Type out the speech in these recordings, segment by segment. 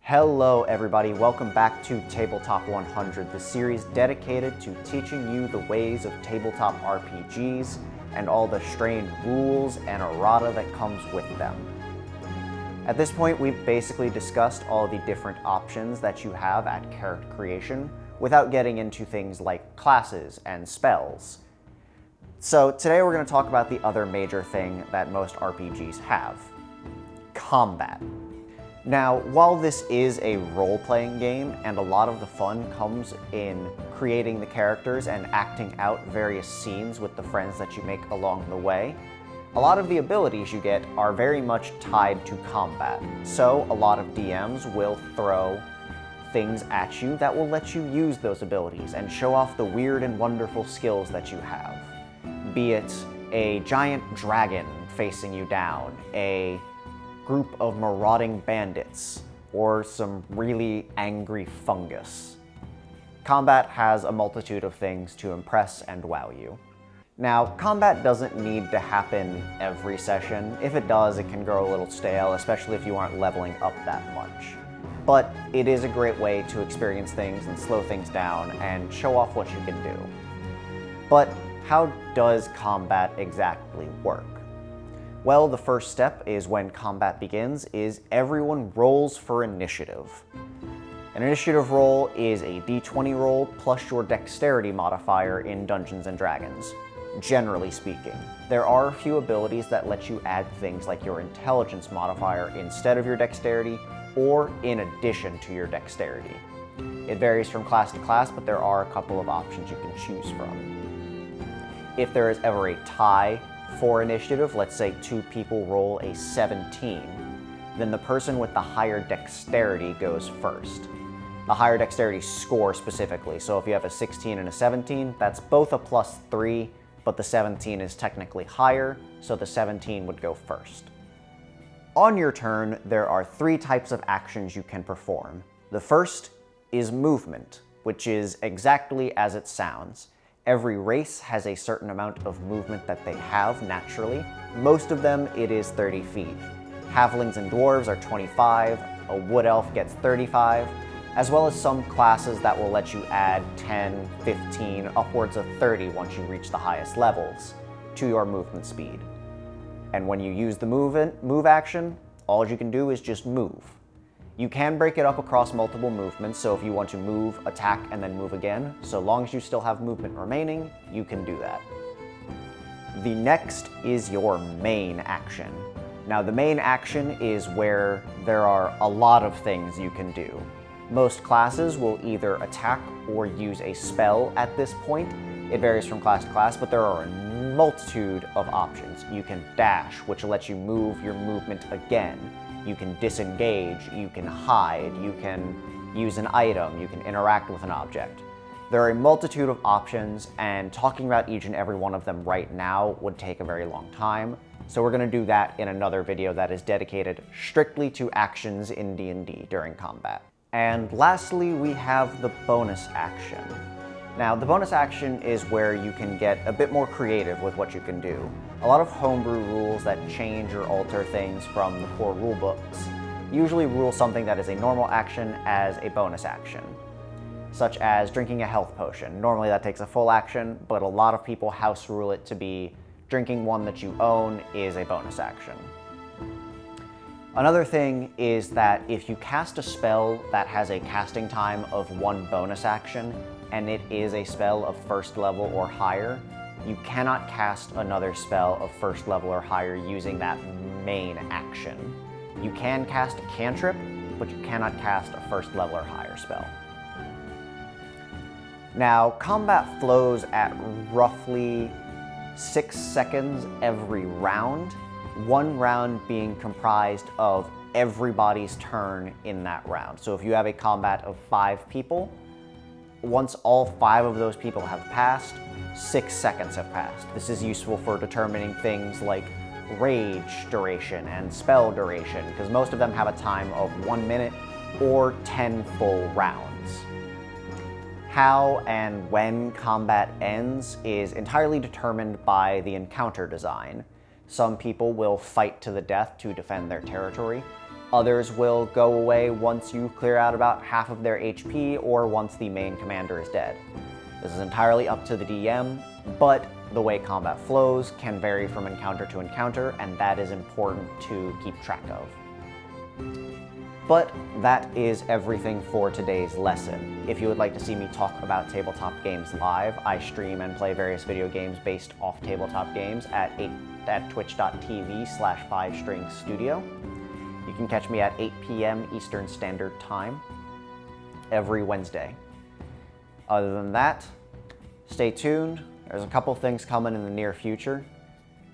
Hello everybody, welcome back to Tabletop 100, the series dedicated to teaching you the ways of tabletop RPGs and all the strange rules and errata that comes with them. At this point, we've basically discussed all the different options that you have at character creation without getting into things like classes and spells. So today we're going to talk about the other major thing that most RPGs have: combat. Now, while this is a role-playing game and a lot of the fun comes in creating the characters and acting out various scenes with the friends that you make along the way, a lot of the abilities you get are very much tied to combat. So a lot of DMs will throw things at you that will let you use those abilities and show off the weird and wonderful skills that you have. Be it a giant dragon facing you down, a group of marauding bandits, or some really angry fungus. Combat has a multitude of things to impress and wow you. Now, combat doesn't need to happen every session. If it does, it can grow a little stale, especially if you aren't leveling up that much. But it is a great way to experience things and slow things down and show off what you can do. But how does combat exactly work? Well, the first step is when combat begins is everyone rolls for initiative. An initiative roll is a d20 roll plus your dexterity modifier in Dungeons & Dragons, generally speaking. There are a few abilities that let you add things like your intelligence modifier instead of your dexterity or in addition to your dexterity. It varies from class to class, but there are a couple of options you can choose from. If there is ever a tie for initiative, let's say two people roll a 17, then the person with the higher dexterity goes first. The higher dexterity score specifically, so if you have a 16 and a 17, that's both a +3, but the 17 is technically higher, so the 17 would go first. On your turn, there are 3 types of actions you can perform. The first is movement, which is exactly as it sounds. Every race has a certain amount of movement that they have naturally. Most of them, it is 30 feet. Halflings and dwarves are 25, a wood elf gets 35, as well as some classes that will let you add 10, 15, upwards of 30 once you reach the highest levels to your movement speed. And when you use the move action, all you can do is just move. You can break it up across multiple movements, so if you want to move, attack, and then move again, so long as you still have movement remaining, you can do that. The next is your main action. Now, the main action is where there are a lot of things you can do. Most classes will either attack or use a spell at this point. It varies from class to class, but there are a multitude of options. You can dash, which lets you move your movement again. You can disengage, you can hide, you can use an item, you can interact with an object. There are a multitude of options, and talking about each and every one of them right now would take a very long time, so we're going to do that in another video that is dedicated strictly to actions in D&D during combat. And lastly, we have the bonus action. Now, the bonus action is where you can get a bit more creative with what you can do. A lot of homebrew rules that change or alter things from the core rulebooks usually rule something that is a normal action as a bonus action, such as drinking a health potion. Normally that takes a full action, but a lot of people house rule it to be drinking one that you own is a bonus action. Another thing is that if you cast a spell that has a casting time of 1 bonus action, and it is a spell of 1st level or higher, you cannot cast another spell of 1st level or higher using that main action. You can cast a cantrip, but you cannot cast a 1st level or higher spell. Now, combat flows at roughly 6 seconds every round, one round being comprised of everybody's turn in that round. So if you have a combat of 5 people, once all 5 of those people have passed, 6 seconds have passed. This is useful for determining things like rage duration and spell duration, because most of them have a time of 1 minute or 10 full rounds. How and when combat ends is entirely determined by the encounter design. Some people will fight to the death to defend their territory. Others will go away once you clear out about half of their HP or once the main commander is dead. This is entirely up to the DM, but the way combat flows can vary from encounter to encounter, and that is important to keep track of. But that is everything for today's lesson. If you would like to see me talk about tabletop games live, I stream and play various video games based off tabletop games at twitch.tv/5stringstudio. You can catch me at 8 p.m. Eastern Standard Time every Wednesday. Other than that, stay tuned. There's a couple things coming in the near future.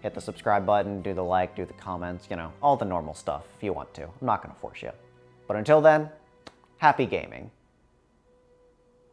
Hit the subscribe button, do the like, do the comments, you know, all the normal stuff if you want to. I'm not going to force you. But until then, happy gaming.